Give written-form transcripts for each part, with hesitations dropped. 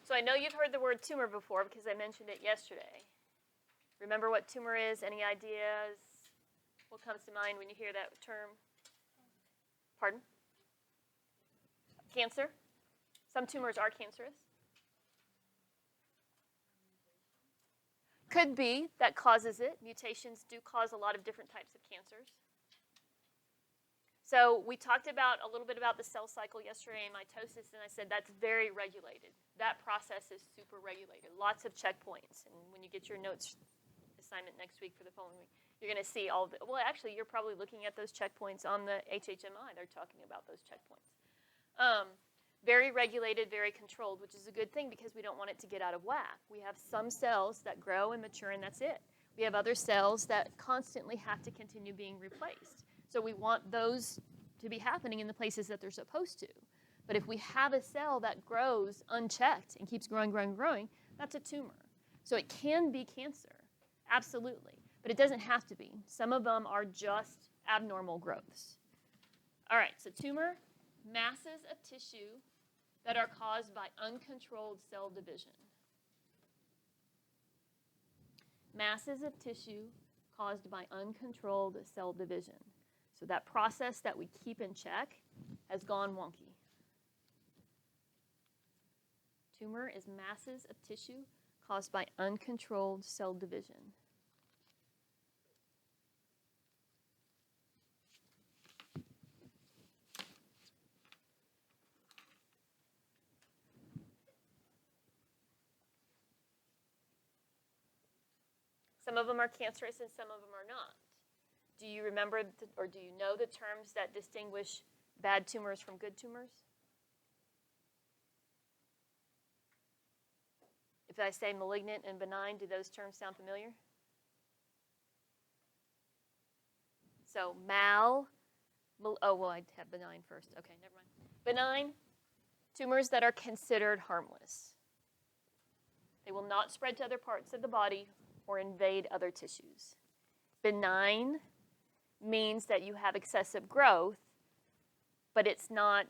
So I know you've heard the word tumor before because I mentioned it yesterday. Remember what tumor is? Any ideas? What comes to mind when you hear that term? Pardon? Cancer? Some tumors are cancerous. Could be that causes it. Mutations do cause a lot of different types of cancers. So we talked about a little bit about the cell cycle yesterday in mitosis, and I said that's very regulated. That process is super regulated. Lots of checkpoints. And when you get your notes assignment next week for the following week, you're going to see all the, well, actually, you're probably looking at those checkpoints on the HHMI. They're talking about those checkpoints. Very regulated, very controlled, which is a good thing because we don't want it to get out of whack. We have some cells that grow and mature, and that's it. We have other cells that constantly have to continue being replaced. So we want those to be happening in the places that they're supposed to. But if we have a cell that grows unchecked and keeps growing, growing, growing, that's a tumor. So it can be cancer, absolutely. But it doesn't have to be. Some of them are just abnormal growths. All right, so tumor, masses of tissue that are caused by uncontrolled cell division. Masses of tissue caused by uncontrolled cell division. So that process that we keep in check has gone wonky. Tumor is masses of tissue caused by uncontrolled cell division. Some of them are cancerous and some of them are not. Do you remember or do you know the terms that distinguish bad tumors from good tumors? If I say malignant and benign, do those terms sound familiar? So oh, well, I'd have benign first. Okay, never mind. Benign, tumors that are considered harmless. They will not spread to other parts of the body or invade other tissues. Benign means that you have excessive growth, but it's not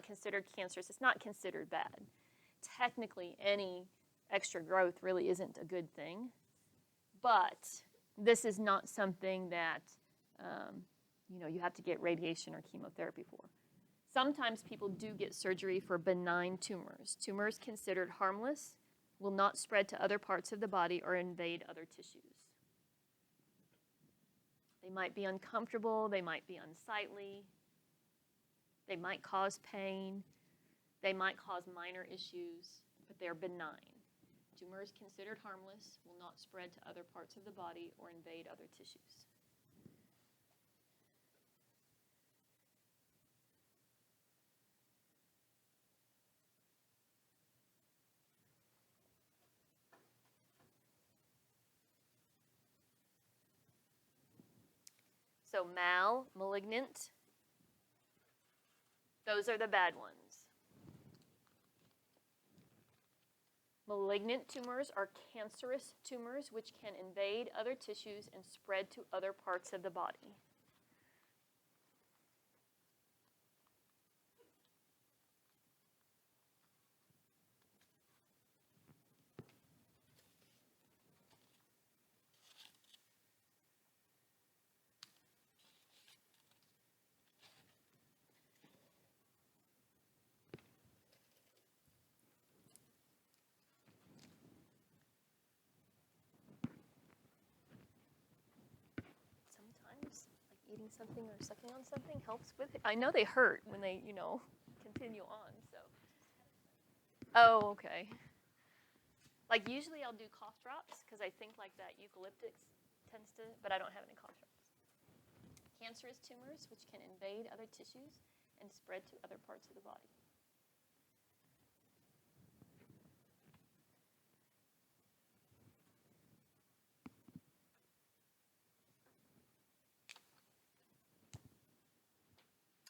considered cancerous. It's not considered bad. Technically, any extra growth really isn't a good thing, but this is not something that you have to get radiation or chemotherapy for. Sometimes people do get surgery for benign tumors. Tumors considered harmless will not spread to other parts of the body or invade other tissues. They might be uncomfortable, they might be unsightly, they might cause pain, they might cause minor issues, but they're benign. Tumors considered harmless will not spread to other parts of the body or invade other tissues. So malignant, those are the bad ones. Malignant tumors are cancerous tumors which can invade other tissues and spread to other parts of the body. Eating something or sucking on something helps with it. I know they hurt when they, continue on, so. Oh, okay. Like usually I'll do cough drops because I think like that eucalyptus tends to, but I don't have any cough drops. Cancerous tumors which can invade other tissues and spread to other parts of the body.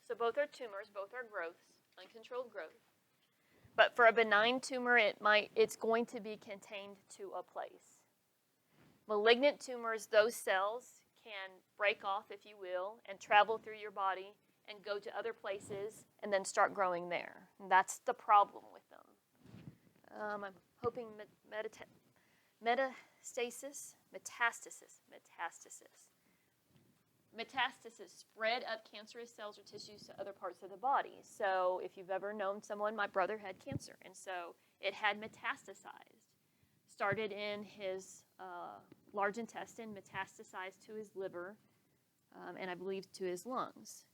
So both are tumors, both are growths, uncontrolled growth. But for a benign tumor, it's going to be contained to a place. Malignant tumors, those cells can break off, if you will, and travel through your body and go to other places and then start growing there. And that's the problem with them. I'm hoping metastasis. Metastasis, spread of cancerous cells or tissues to other parts of the body. So if you've ever known someone, my brother had cancer, and so it had metastasized. Started in his large intestine, metastasized to his liver, and I believe to his lungs.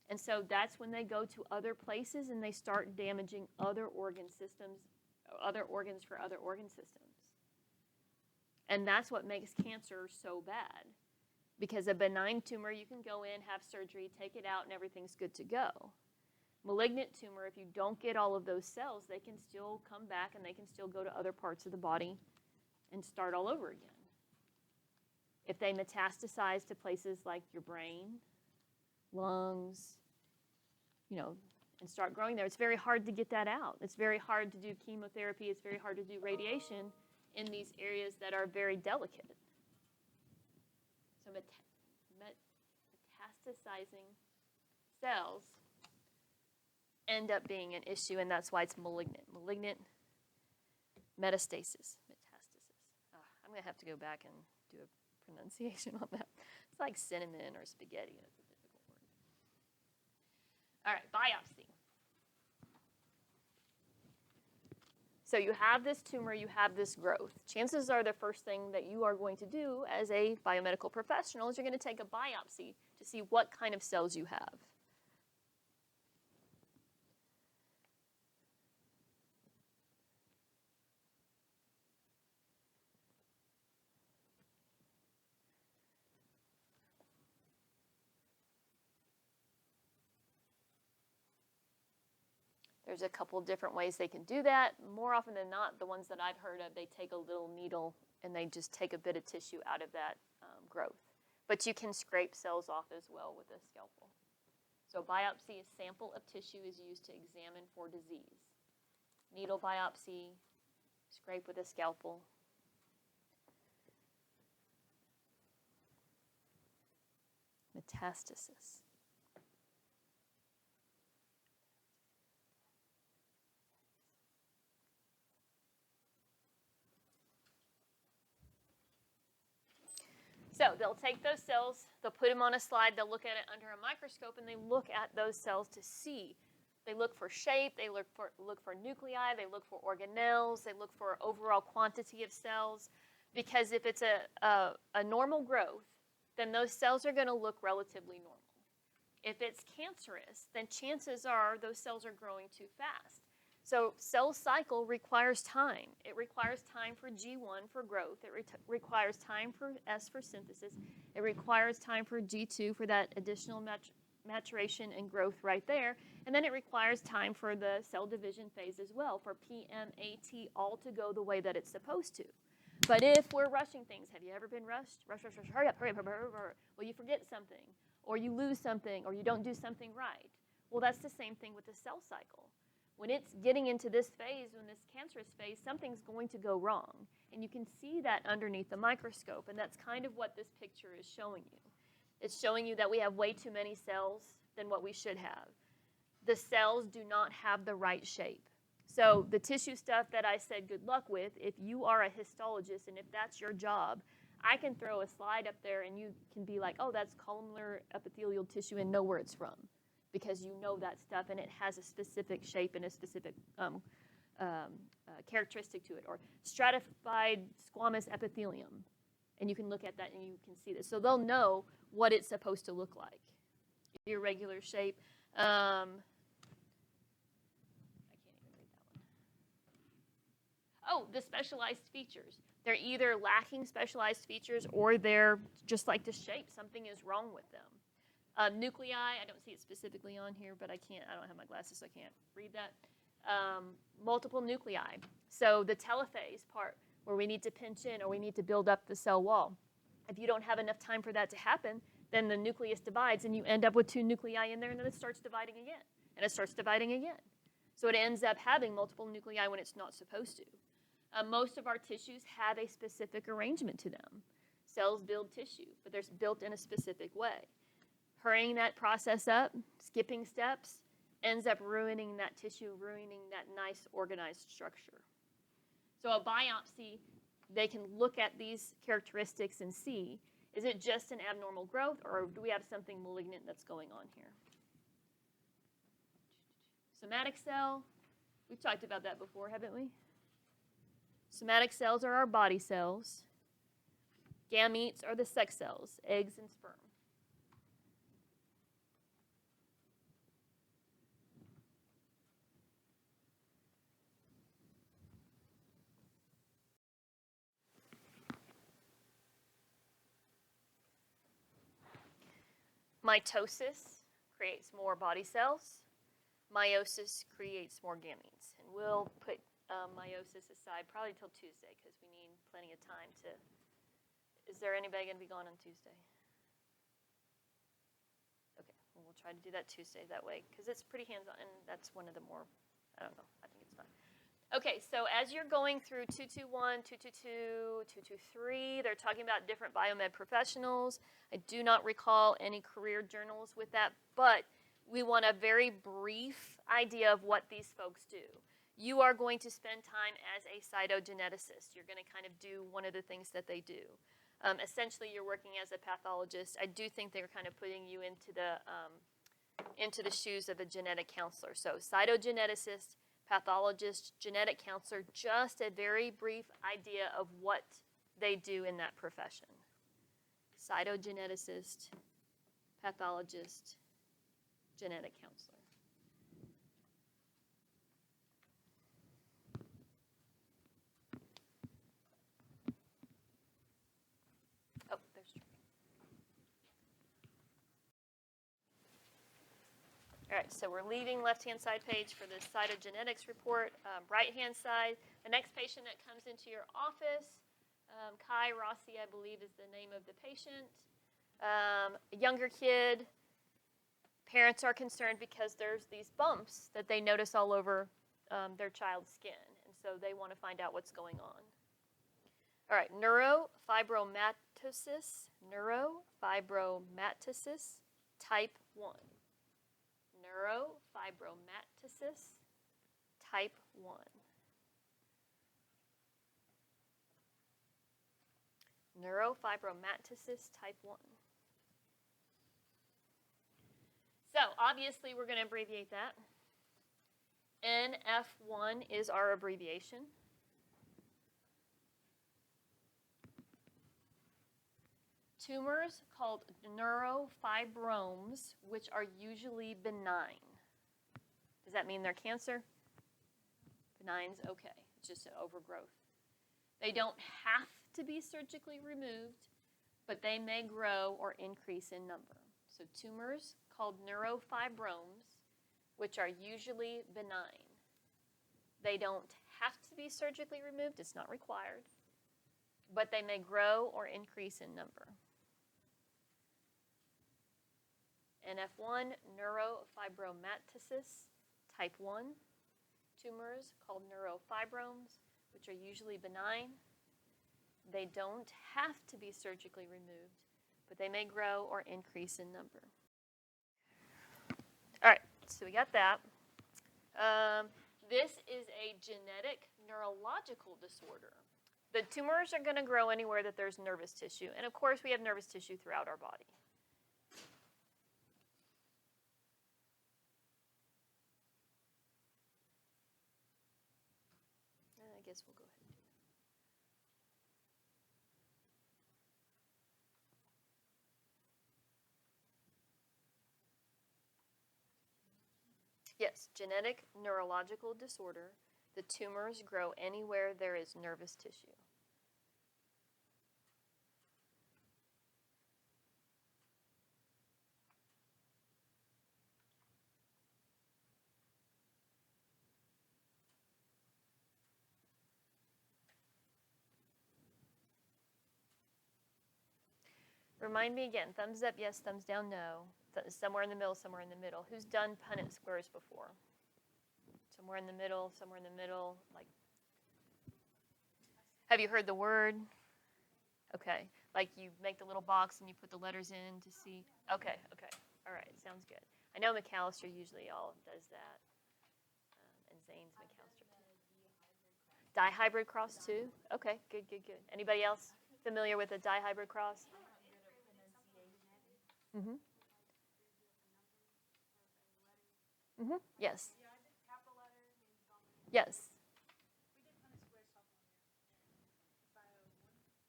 And so that's when they go to other places and they start damaging other organ systems, other organs for other organ systems. And that's what makes cancer so bad. Because a benign tumor, you can go in, have surgery, take it out, and everything's good to go. Malignant tumor, if you don't get all of those cells, they can still come back and they can still go to other parts of the body and start all over again. If they metastasize to places like your brain, lungs, and start growing there, it's very hard to get that out. It's very hard to do chemotherapy. It's very hard to do radiation in these areas that are very delicate. So metastasizing cells end up being an issue, and that's why it's malignant. Malignant metastasis. I'm going to have to go back and do a pronunciation on that. It's like cinnamon or spaghetti. It's a difficult word. All right, biopsy. So you have this tumor, you have this growth. Chances are the first thing that you are going to do as a biomedical professional is you're going to take a biopsy to see what kind of cells you have. There's a couple different ways they can do that. More often than not, the ones that I've heard of, they take a little needle and they just take a bit of tissue out of that growth. But you can scrape cells off as well with a scalpel. So biopsy, a sample of tissue is used to examine for disease. Needle biopsy, scrape with a scalpel. Metastasis. So they'll take those cells, they'll put them on a slide, they'll look at it under a microscope, and they look at those cells to see. They look for shape, they look for nuclei, they look for organelles, they look for overall quantity of cells. Because if it's a normal growth, then those cells are going to look relatively normal. If it's cancerous, then chances are those cells are growing too fast. So cell cycle requires time. It requires time for G1 for growth. It requires time for S for synthesis. It requires time for G2 for that additional maturation and growth right there. And then it requires time for the cell division phase as well, for PMAT all to go the way that it's supposed to. But if we're rushing things, have you ever been rushed? Rush, hurry up, hurry up, hurry up, hurry up. Well, you forget something, or you lose something, or you don't do something right. Well, that's the same thing with the cell cycle. When it's getting into this phase, when this cancerous phase, something's going to go wrong. And you can see that underneath the microscope, and that's kind of what this picture is showing you. It's showing you that we have way too many cells than what we should have. The cells do not have the right shape. So the tissue stuff that I said good luck with, if you are a histologist and if that's your job, I can throw a slide up there and you can be like, oh, that's columnar epithelial tissue and know where it's from, because you know that stuff and it has a specific shape and a specific characteristic to it. Or stratified squamous epithelium. And you can look at that and you can see this. So they'll know what it's supposed to look like. Irregular shape. I can't even read that one. Oh, the specialized features. They're either lacking specialized features or they're just like the shape. Something is wrong with them. Nuclei, I don't see it specifically on here, but I don't have my glasses, so I can't read that. Multiple nuclei. So the telophase part, where we need to pinch in or we need to build up the cell wall. If you don't have enough time for that to happen, then the nucleus divides and you end up with 2 nuclei in there, and then it starts dividing again. And it starts dividing again. So it ends up having multiple nuclei when it's not supposed to. Most of our tissues have a specific arrangement to them. Cells build tissue, but they're built in a specific way. Hurrying that process up, skipping steps, ends up ruining that tissue, ruining that nice organized structure. So a biopsy, they can look at these characteristics and see, is it just an abnormal growth, or do we have something malignant that's going on here? Somatic cell, we've talked about that before, haven't we? Somatic cells are our body cells. Gametes are the sex cells, eggs and sperm. Mitosis creates more body cells. Meiosis creates more gametes. And we'll put meiosis aside probably till Tuesday because we need plenty of time to. Is there anybody going to be gone on Tuesday? Okay, well, we'll try to do that Tuesday that way because it's pretty hands-on, and that's one of the more, I don't know, I think it's fun. Okay, so as you're going through 221, 222, 223, they're talking about different biomed professionals. I do not recall any career journals with that, but we want a very brief idea of what these folks do. You are going to spend time as a cytogeneticist. You're going to kind of do one of the things that they do. Essentially, you're working as a pathologist. I do think they're kind of putting you into the shoes of a genetic counselor. So cytogeneticist, pathologist, genetic counselor, just a very brief idea of what they do in that profession. Cytogeneticist, pathologist, genetic counselor. Oh, there's Troy. All right, so we're leaving left-hand side page for the cytogenetics report. Right-hand side, the next patient that comes into your office, Kai Rossi, I believe, is the name of the patient. A younger kid. Parents are concerned because there's these bumps that they notice all over their child's skin, and so they want to find out what's going on. All right, neurofibromatosis type 1. Neurofibromatosis type 1. Neurofibromatosis type 1. So obviously we're going to abbreviate that. NF1 is our abbreviation. Tumors called neurofibromes, which are usually benign. Does that mean they're cancer? Benign's okay. It's just an overgrowth. They don't have to be surgically removed, but they may grow or increase in number. So tumors called neurofibromes, which are usually benign. They don't have to be surgically removed. It's not required. But they may grow or increase in number. NF1, neurofibromatosis type 1. Tumors called neurofibromes, which are usually benign. They don't have to be surgically removed, but they may grow or increase in number. All right, so we got that. This is a genetic neurological disorder. The tumors are going to grow anywhere that there's nervous tissue, and of course we have nervous tissue throughout our body. I guess we'll go ahead and do that. Yes, genetic neurological disorder. The tumors grow anywhere there is nervous tissue. Remind me again, thumbs up, yes, thumbs down, no. Somewhere in the middle, somewhere in the middle. Who's done Punnett squares before? Somewhere in the middle, somewhere in the middle. Like, have you heard the word? Okay, like you make the little box and you put the letters in to see. Okay, all right, sounds good. I know McAllister usually all does that, and Zane's McAllister too. Dihybrid cross too? Okay, good, good, good. Anybody else familiar with a dihybrid cross? Mm-hmm. Mm-hmm. Yes. Yes.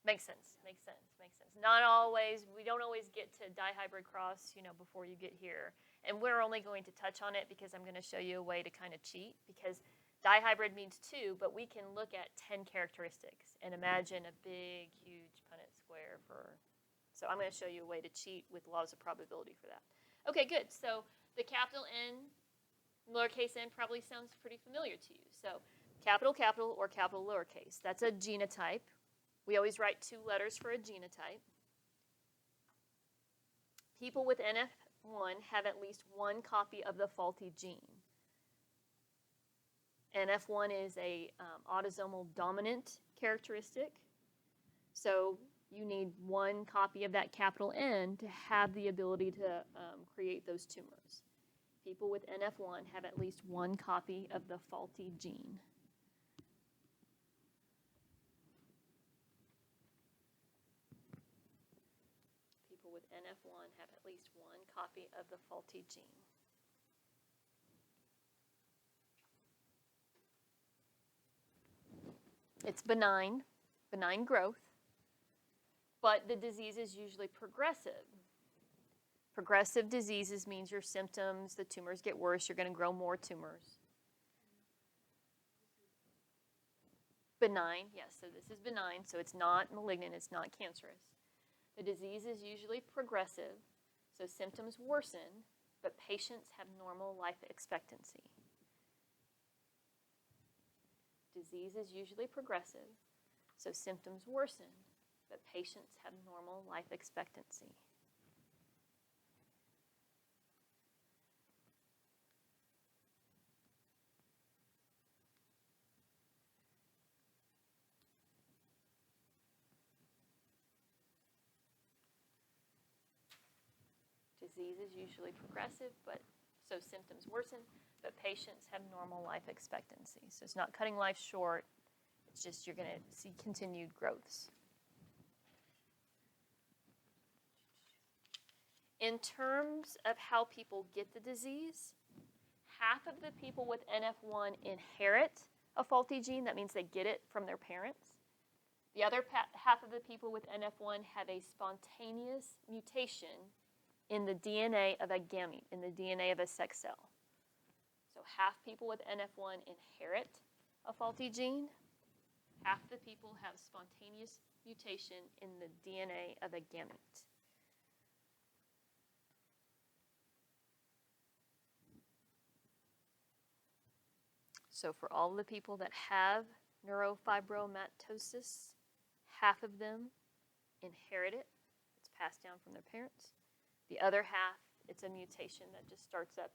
Makes sense. Makes sense. Makes sense. Not always. We don't always get to dihybrid cross, before you get here. And we're only going to touch on it because I'm going to show you a way to kind of cheat. Because dihybrid means 2, but we can look at 10 characteristics and imagine a big, huge Punnett square for. So I'm going to show you a way to cheat with laws of probability for that. Okay, good. So the capital N, lowercase n probably sounds pretty familiar to you. So capital, capital, or capital lowercase. That's a genotype. We always write 2 letters for a genotype. People with NF1 have at least 1 copy of the faulty gene. NF1 is a autosomal dominant characteristic. So you need 1 copy of that capital N to have the ability to create those tumors. People with NF1 have at least 1 copy of the faulty gene. People with NF1 have at least 1 copy of the faulty gene. It's benign growth, but the disease is usually progressive. Progressive diseases means your symptoms, the tumors get worse, you're going to grow more tumors. Benign, yes, so this is benign, so it's not malignant, it's not cancerous. The disease is usually progressive, so symptoms worsen, but patients have normal life expectancy. Disease is usually progressive, so symptoms worsen, but patients have normal life expectancy. Disease is usually progressive, so symptoms worsen, but patients have normal life expectancy. So it's not cutting life short, it's just you're going to see continued growths. In terms of how people get the disease, half of the people with NF1 inherit a faulty gene. That means they get it from their parents. The other half of the people with NF1 have a spontaneous mutation in the DNA of a gamete, in the DNA of a sex cell. So half people with NF1 inherit a faulty gene. Half the people have spontaneous mutation in the DNA of a gamete. So for all the people that have neurofibromatosis, half of them inherit it. It's passed down from their parents. The other half, it's a mutation that just starts up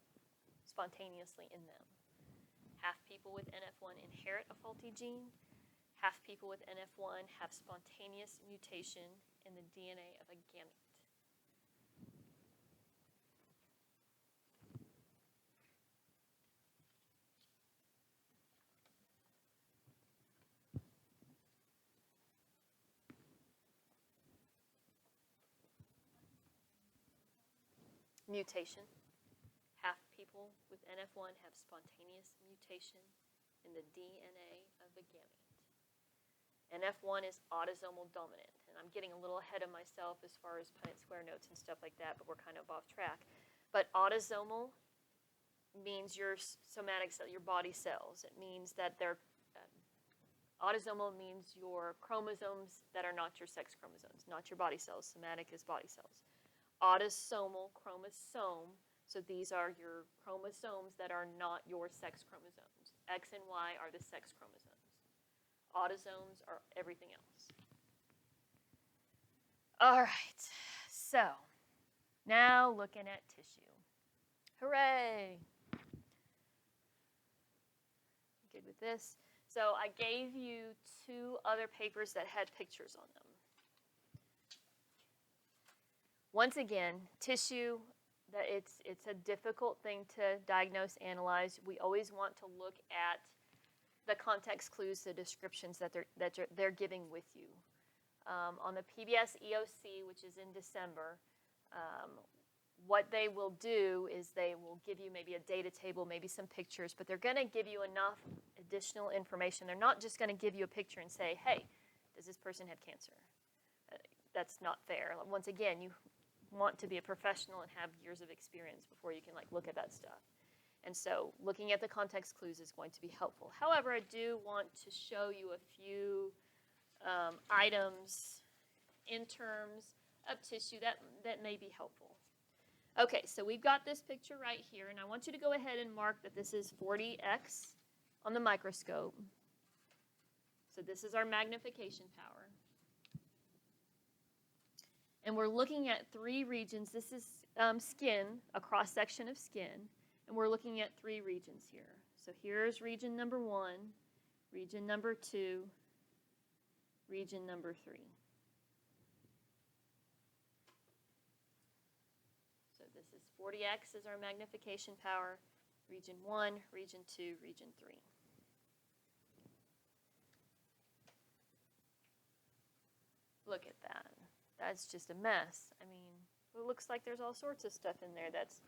spontaneously in them. Half people with NF1 inherit a faulty gene. Half people with NF1 have spontaneous mutation in the DNA of a gamete. Mutation. Half people with NF1 have spontaneous mutation in the DNA of the gamete. NF1 is autosomal dominant, and I'm getting a little ahead of myself as far as Punnett square notes and stuff like that, but we're kind of off track. But autosomal means your somatic cell, your body cells. It means that they're autosomal means your chromosomes that are not your sex chromosomes, not your body cells. Somatic is body cells. Autosomal chromosome, so these are your chromosomes that are not your sex chromosomes. X and Y are the sex chromosomes. Autosomes are everything else. All right, so now looking at tissue. Hooray! Good with this. So I gave you 2 other papers that had pictures on them. Once again, tissue, it's a difficult thing to diagnose, analyze. We always want to look at the context clues, the descriptions that they're giving with you. On the PBS EOC, which is in December, what they will do is they will give you maybe a data table, maybe some pictures, but they're going to give you enough additional information. They're not just going to give you a picture and say, hey, does this person have cancer? That's not fair. Once again, you want to be a professional and have years of experience before you can look at that stuff. And so looking at the context clues is going to be helpful. However, I do want to show you a few items in terms of tissue that may be helpful. Okay, so we've got this picture right here, and I want you to go ahead and mark that this is 40x on the microscope. So this is our magnification power. And we're looking at 3 regions. This is skin, a cross-section of skin, and we're looking at 3 regions here. So here's region number 1, region number 2, region number 3. So this is 40x is our magnification power, region 1, region 2, region 3. Look at that. That's just a mess. I mean, it looks like there's all sorts of stuff in there that's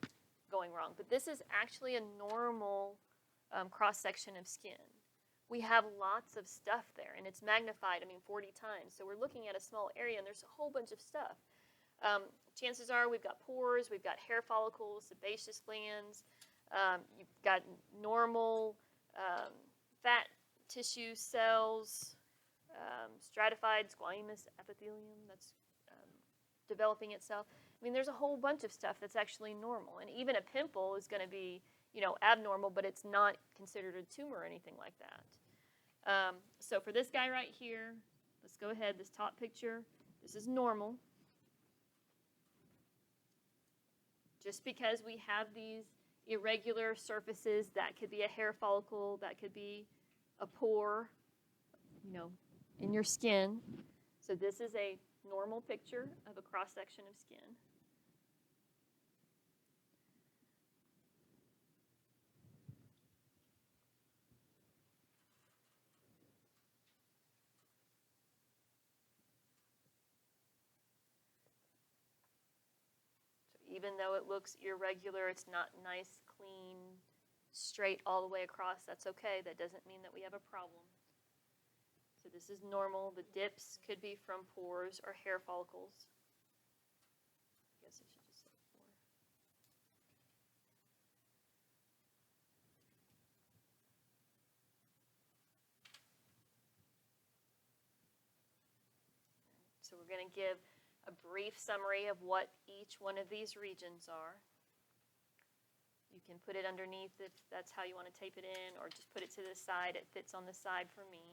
going wrong. But this is actually a normal cross-section of skin. We have lots of stuff there, and it's magnified, 40 times. So we're looking at a small area, and there's a whole bunch of stuff. Chances are we've got pores, we've got hair follicles, sebaceous glands, you've got normal fat tissue cells, stratified squamous epithelium that's developing itself. There's a whole bunch of stuff that's actually normal. And even a pimple is going to be, abnormal, but it's not considered a tumor or anything like that. So for this guy right here, let's go ahead, this top picture, this is normal. Just because we have these irregular surfaces, that could be a hair follicle, that could be a pore, in your skin. So this is a normal picture of a cross-section of skin. So even though it looks irregular, it's not nice, clean, straight all the way across, that's okay. That doesn't mean that we have a problem. So this is normal. The dips could be from pores or hair follicles. I guess I should just say pore. So we're going to give a brief summary of what each one of these regions are. You can put it underneath if that's how you want to tape it in, or just put it to the side. It fits on the side for me.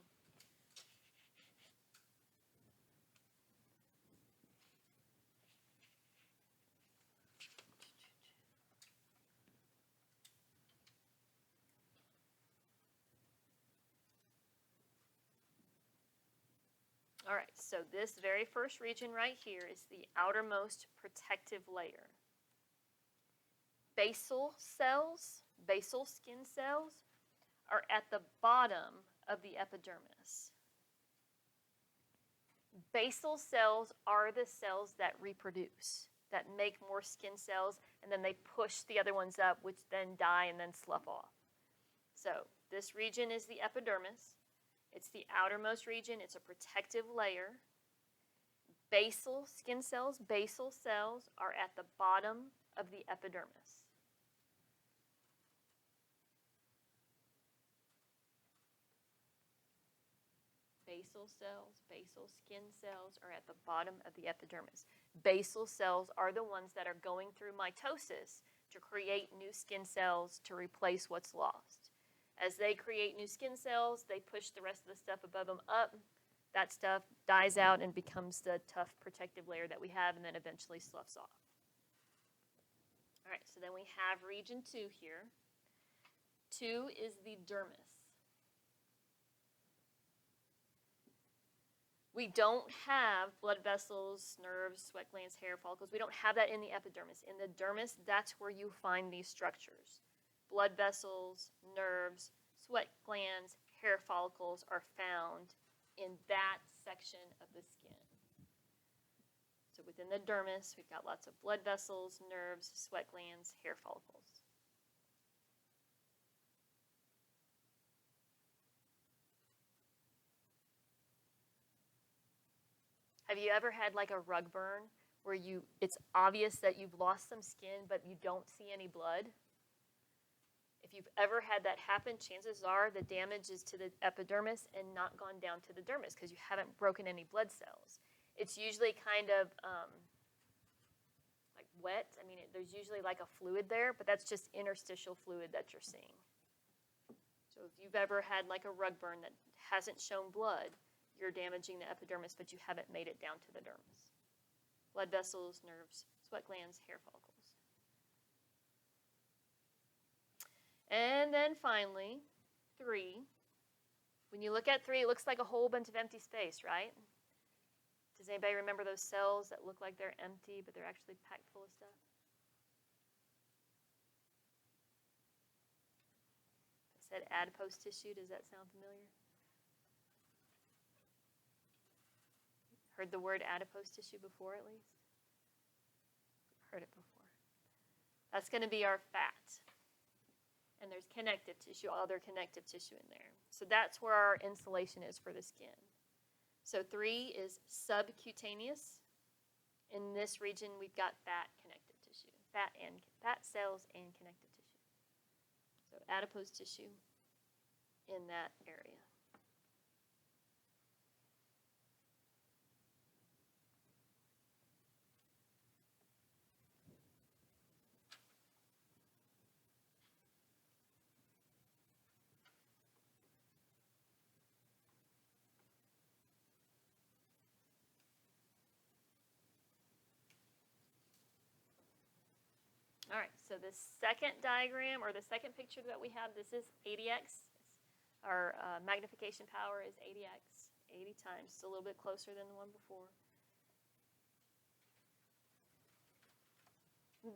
All right, so this very first region right here is the outermost protective layer. Basal cells, basal skin cells, are at the bottom of the epidermis. Basal cells are the cells that reproduce, that make more skin cells, and then they push the other ones up, which then die and then slough off. So this region is the epidermis. It's the outermost region. It's a protective layer. Basal skin cells, basal cells, are at the bottom of the epidermis. Basal cells, basal skin cells are at the bottom of the epidermis. Basal cells are the ones that are going through mitosis to create new skin cells to replace what's lost. As they create new skin cells, they push the rest of the stuff above them up. That stuff dies out and becomes the tough protective layer that we have, and then eventually sloughs off. All right, so then we have region 2 here. 2 is the dermis. We don't have blood vessels, nerves, sweat glands, hair follicles. We don't have that in the epidermis. In the dermis, that's where you find these structures. Blood vessels, nerves, sweat glands, hair follicles are found in that section of the skin. So within the dermis, we've got lots of blood vessels, nerves, sweat glands, hair follicles. Have you ever had like a rug burn where it's obvious that you've lost some skin, but you don't see any blood? If you've ever had that happen, chances are the damage is to the epidermis and not gone down to the dermis because you haven't broken any blood cells. It's usually kind of like wet. I mean, there's usually like a fluid there, but that's just interstitial fluid that you're seeing. So if you've ever had like a rug burn that hasn't shown blood, you're damaging the epidermis, but you haven't made it down to the dermis. Blood vessels, nerves, sweat glands, hair follicles. And then finally, 3. When you look at 3, it looks like a whole bunch of empty space, right? Does anybody remember those cells that look like they're empty, but they're actually packed full of stuff? I said adipose tissue. Does that sound familiar? Heard the word adipose tissue before, at least? Heard it before. That's going to be our fat. And there's connective tissue, other connective tissue in there. So that's where our insulation is for the skin. So 3 is subcutaneous. In this region, we've got fat connective tissue, fat cells and connective tissue. So adipose tissue in that area. All right, so the second diagram, or the second picture that we have, this is 80x. Our magnification power is 80x, 80 times. It's a little bit closer than the one before.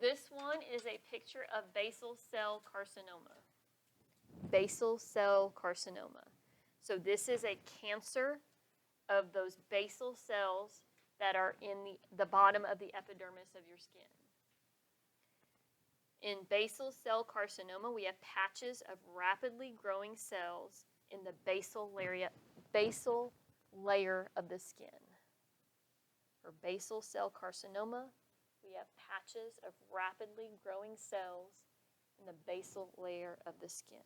This one is a picture of basal cell carcinoma. Basal cell carcinoma. So this is a cancer of those basal cells that are in the bottom of the epidermis of your skin. In basal cell carcinoma, we have patches of rapidly growing cells in the basal layer of the skin. For basal cell carcinoma, we have patches of rapidly growing cells in the basal layer of the skin.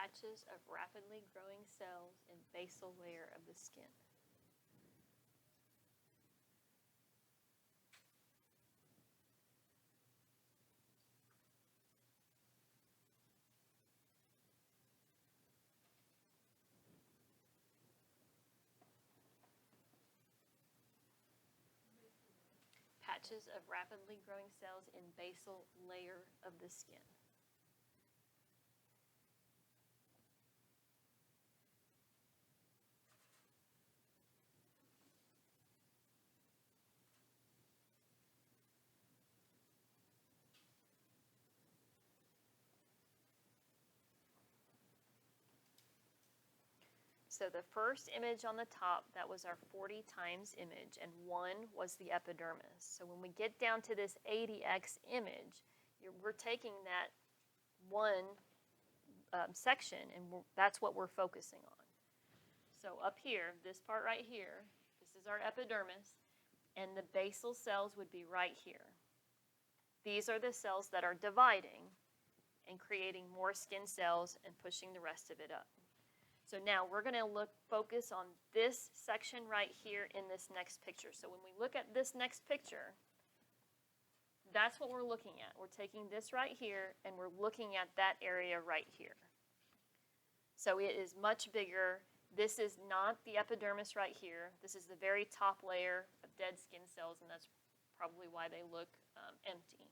Patches of rapidly growing cells in basal layer of the skin. Patches of rapidly growing cells in basal layer of the skin. So the first image on the top, that was our 40 times image, and 1 was the epidermis. So when we get down to this 80x image, we're taking that one section, and that's what we're focusing on. So up here, this part right here, this is our epidermis, and the basal cells would be right here. These are the cells that are dividing and creating more skin cells and pushing the rest of it up. So now we're going to focus on this section right here in this next picture. So when we look at this next picture, that's what we're looking at. We're taking this right here and we're looking at that area right here. So it is much bigger This is not the epidermis right here. This is the very top layer of dead skin cells, and that's probably why they look empty,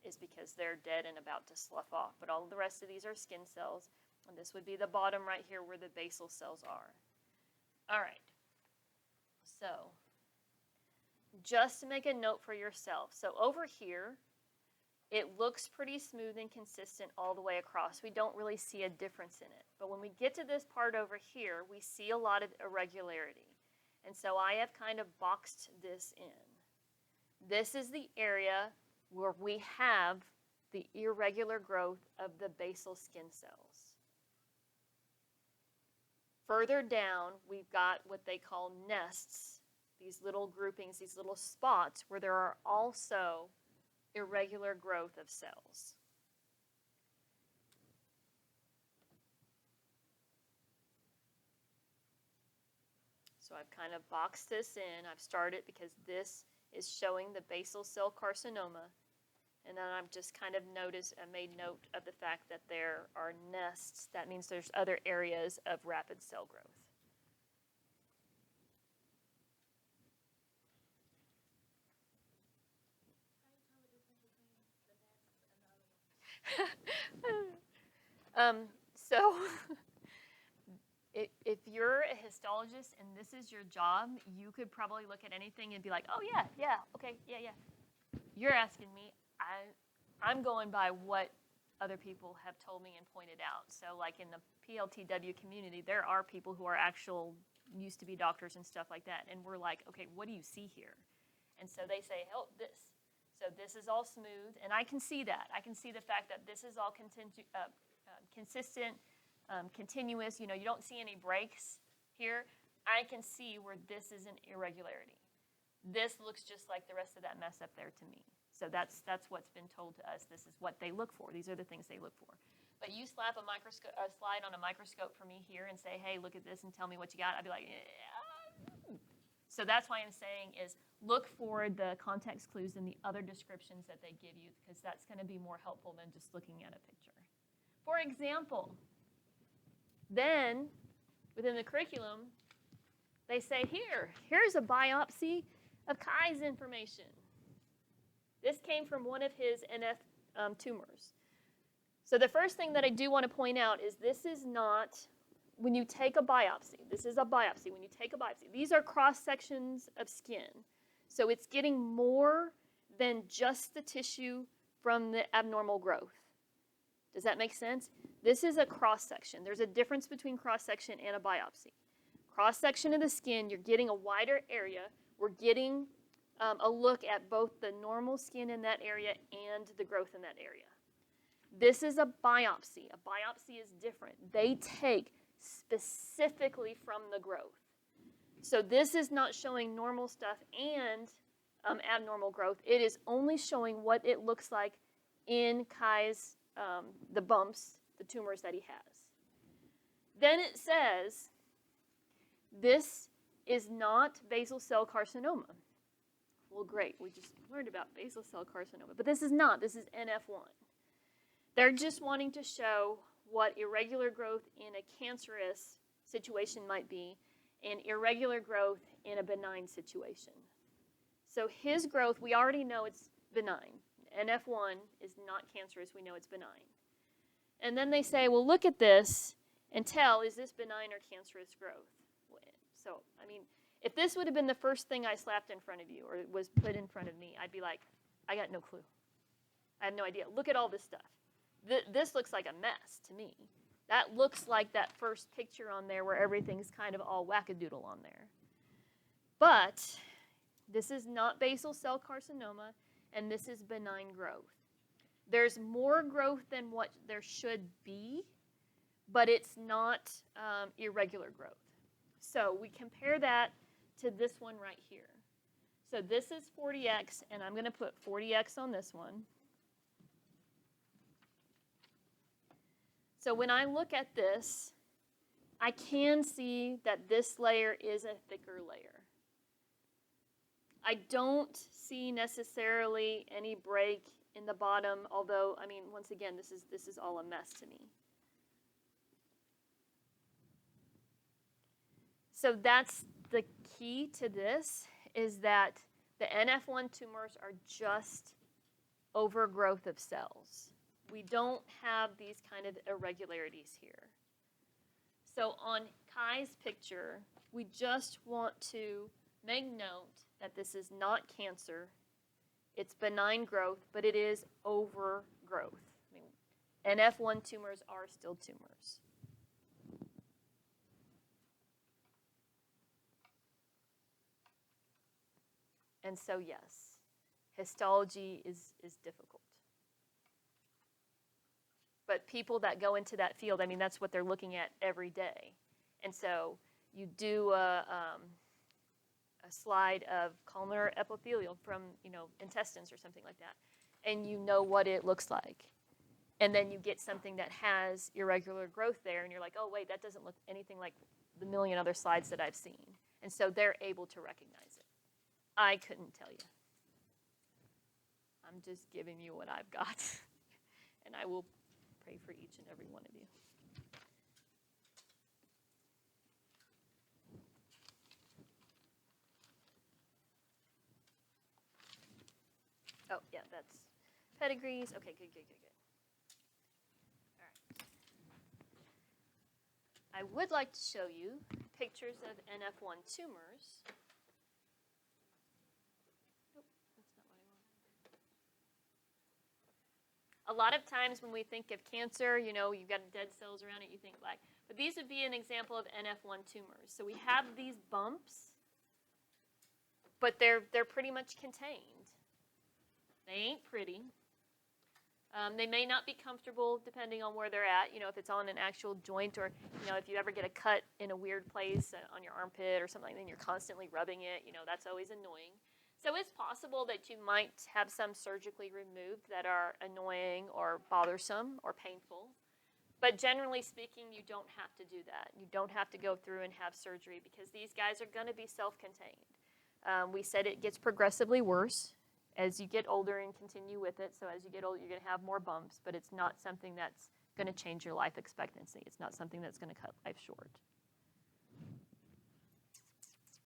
is because they're dead and about to slough off. But all of the rest of these are skin cells, and this would be the bottom right here where the basal cells are. All right. So just to make a note for yourself. So over here, it looks pretty smooth and consistent all the way across. We don't really see a difference in it. But when we get to this part over here, we see a lot of irregularity. And so I have kind of boxed this in. This is the area where we have the irregular growth of the basal skin cells. Further down, we've got what they call nests, these little groupings, these little spots where there are also irregular growth of cells. So I've kind of boxed this in. I've started because this is showing the basal cell carcinoma. And then I've just kind of made note of the fact that there are nests. That means there's other areas of rapid cell growth. So if you're a histologist and this is your job, you could probably look at anything and be like, oh, yeah, okay, yeah. You're asking me. I'm going by what other people have told me and pointed out. So like in the PLTW community, there are people who are used to be doctors and stuff like that. And we're like, okay, what do you see here? And so they say, oh, this. So this is all smooth, and I can see that. I can see the fact that this is all consistent, continuous. You know, you don't see any breaks here. I can see where this is an irregularity. This looks just like the rest of that mess up there to me. So that's what's been told to us. This is what they look for. These are the things they look for. But you slap a slide on a microscope for me here and say, hey, look at this and tell me what you got. I'd be like, yeah. So that's why I'm saying is look for the context clues in the other descriptions that they give you, because that's going to be more helpful than just looking at a picture. For example, then within the curriculum, they say here's a biopsy of Kai's information. This came from one of his NF tumors. So the first thing that I do want to point out is this is not, when you take a biopsy, this is a biopsy. When you take a biopsy, these are cross-sections of skin. So it's getting more than just the tissue from the abnormal growth. Does that make sense? This is a cross-section. There's a difference between cross-section and a biopsy. Cross-section of the skin, you're getting a wider area. We're getting a look at both the normal skin in that area and the growth in that area. This is a biopsy. A biopsy is different. They take specifically from the growth. So this is not showing normal stuff and abnormal growth. It is only showing what it looks like in Kai's, the bumps, the tumors that he has. Then it says, this is not basal cell carcinoma. Well, great, we just learned about basal cell carcinoma, but this is not. This is NF1. They're just wanting to show what irregular growth in a cancerous situation might be and irregular growth in a benign situation. So his growth, we already know it's benign. NF1 is not cancerous. We know it's benign. And then they say, well, look at this and tell, is this benign or cancerous growth? So, I mean, if this would have been the first thing I slapped in front of you or was put in front of me, I'd be like, I got no clue. I have no idea. Look at all this stuff. This looks like a mess to me. That looks like that first picture on there where everything's kind of all wackadoodle on there. But this is not basal cell carcinoma, and this is benign growth. There's more growth than what there should be, but it's not irregular growth. So we compare that to this one right here. So this is 40x, and I'm going to put 40x on this one. So when I look at this, I can see that this layer is a thicker layer. I don't see necessarily any break in the bottom, although, I mean, once again, this is all a mess to me. So that's the key to this, is that the NF1 tumors are just overgrowth of cells. We don't have these kind of irregularities here. So on Kai's picture, we just want to make note that this is not cancer. It's benign growth, but it is overgrowth. I mean, NF1 tumors are still tumors. And so, yes, histology is difficult. But people that go into that field, I mean, that's what they're looking at every day. And so you do a slide of columnar epithelial from, intestines or something like that, and you know what it looks like. And then you get something that has irregular growth there, and you're like, oh, wait, that doesn't look anything like the million other slides that I've seen. And so they're able to recognize it. I couldn't tell you. I'm just giving you what I've got. And I will pray for each and every one of you. Oh, yeah, that's pedigrees. Okay, good. All right. I would like to show you pictures of NF1 tumors. Nope, that's not what I want. A lot of times when we think of cancer, you've got dead cells around it, you think black. But these would be an example of NF1 tumors. So we have these bumps, but they're pretty much contained. They ain't pretty. They may not be comfortable depending on where they're at. If it's on an actual joint, or if you ever get a cut in a weird place on your armpit or something, then you're constantly rubbing it. That's always annoying. So it's possible that you might have some surgically removed that are annoying or bothersome or painful. But generally speaking, you don't have to do that. You don't have to go through and have surgery, because these guys are going to be self-contained. We said it gets progressively worse as you get older and continue with it. So as you get older, you're going to have more bumps, but it's not something that's going to change your life expectancy. It's not something that's going to cut life short.